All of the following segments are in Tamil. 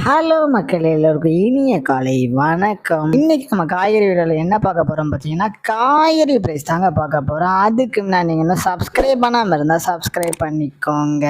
ஹலோ மக்களே, எல்லோருக்கும் இனிய காலை வணக்கம். இன்னைக்கு நம்ம காய்கறி வீடியோவில் என்ன பார்க்க போகிறோம் பார்த்தீங்கன்னா, காய்கறி ப்ரைஸ் தாங்க பார்க்க போகிறோம். அதுக்கு முன்னாடி நீங்கள் இன்னும் சப்ஸ்கிரைப் பண்ணாமல் இருந்தால் சப்ஸ்கிரைப் பண்ணிக்கோங்க.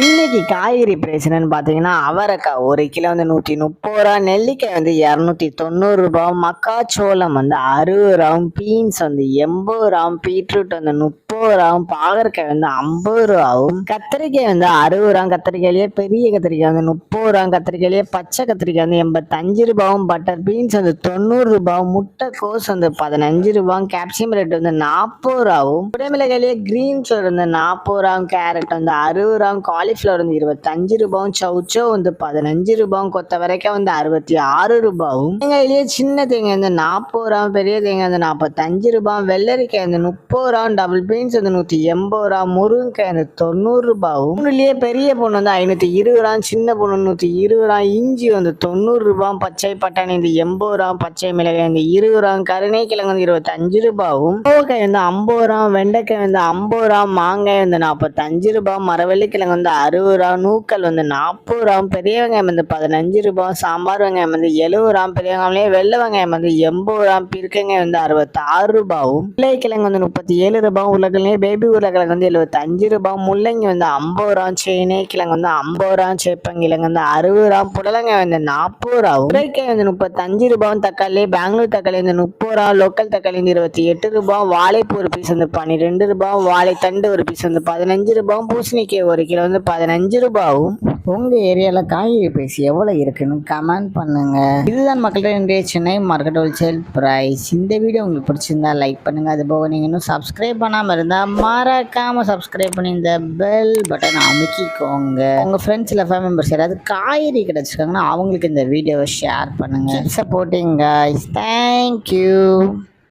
இன்னைக்கு காய்கறி ப்ரைஸ் என்னன்னு பார்த்தீங்கன்னா, அவரைக்காய் 1 கிலோ வந்து 130 ரூபா, நெல்லிக்காய் வந்து 290 ரூபா, மக்காச்சோளம் வந்து 60 ரூபா, பீன்ஸ் வந்து 80 ரூபா, பீட்ரூட் வந்து 30 ரூபா, பாகற்காய் வந்து 50 ரூபாவும், கத்திரிக்காய் வந்து 60 ரூபா, கத்திரிக்காயிலேயே பெரிய கத்திரிக்காய் வந்து 30 ரூபா, கத்திரிக்காயிலேயே பச்சை கத்திரிக்காய் வந்து 85 ரூபாவும், பட்டர் பீன்ஸ் வந்து 90 ரூபாவும், முட்டைக்கோஸ் வந்து 15 ரூபாவும், கேப்சியம் ரேட் வந்து 40 ரூபாவும், குடைமிளகாயிலேயே கிரீன் கலர் வந்து 40 ரூபாவும், கேரட் வந்து 60 ரூபாவும், காலிஃபிளவர் வந்து 25 ரூபாவும், சவுச்சோ வந்து 15 ரூபாவும், கொத்தவரைக்காய் வந்து 66 ரூபாவும், தேங்காயிலேயே சின்ன தேங்காய் வந்து 40 ரூபாவும், பெரிய தேங்காய் வந்து 45 ரூபாவும், வெள்ளரிக்காய் வந்து 30 ரூபாவும், டபுள் பீன்ஸ் வந்து 180 ரூபா, முருங்கைக்காய் வந்து 90 ரூபாவும், பூண்டுலேயே பெரிய பொண்ணு வந்து 520 ரூபா, சின்ன பொண்ணு 120 ரூபா, இஞ்சி வந்து 90 ரூபா, பச்சை பட்டாணி வந்து 80 ரூபா, பச்சை மிளகாய் வந்து 20 ரூபா, கருணைக்கிழங்கு வந்து 25 ரூபாவும், கோவக்காய் வந்து 50 ரூபா, வெண்டைக்காய் வந்து 50 ரூபா, மாங்காய் வந்து 45 ரூபா, மரவள்ளிக்கிழங்கு வந்து 60 ரூபா, நூக்கல் வந்து 40 ரூபா, பெரிய வெங்காயம் வந்து 15 ரூபா, சாம்பார் வெங்காயம் வந்து 70 ரூபா, பெரிய வெங்காயம்லேயே வெள்ளை வெங்காயம் வந்து 80 ரூபா, பிற்கங்காய் வந்து 66 ரூபாவும், கிழங்கு வந்து 37 ரூபா, உருளைக்கிழங்கு பேபி உருளைக்கிழங்கு வந்து 75 ரூபா, முள்ளங்கி வந்து 50 ரூபா, சேனை கிழங்கு வந்து 50 ரூபா, சேப்பங்கிழங்கு வந்து 60 ரூபா, புடலங்காய் வந்து 40 ரூபாவும், சுரைக்காய் வந்து 35 ரூபாவும், தக்காளி பெங்களூர் தக்காளி வந்து 30 ரூபா, லோக்கல் தக்காளி வந்து 28 ரூபா, வாழைப்பூ ஒரு பீஸ் வந்து 12 ரூபா, வாழைத்தண்டு ஒரு பீஸ் வந்து 15 ரூபாவும், பூசணிக்காய் 1 கிலோ வந்து 15 ரூபாவும். உங்க ஏரியால காய்கறி பிரைஸ் எவ்வளவு இருக்குன்னு கமெண்ட் பண்ணுங்க. இதுதான் மக்கள்கிட்ட இன்றைய சென்னை மார்க்கெட் ஹோல்சேல் பிரைஸ். இந்த வீடியோ உங்களுக்கு பிடிச்சிருந்தா லைக் பண்ணுங்க. அது போக நீங்க இன்னும் சப்ஸ்கிரைப் பண்ணாம இருந்தா மறக்காம சப்ஸ்கிரைப் பண்ணி இந்த பெல் பட்டன் அமுக்கிக்கோங்க. உங்க ஃப்ரெண்ட்ஸ் இல்லை ஃபேமிலி மெம்பர்ஸ் யாராவது காய்கறி கிடைச்சிருக்காங்கன்னா அவங்களுக்கு இந்த வீடியோவை ஷேர் பண்ணுங்க. Supporting guys. தேங்க்யூ.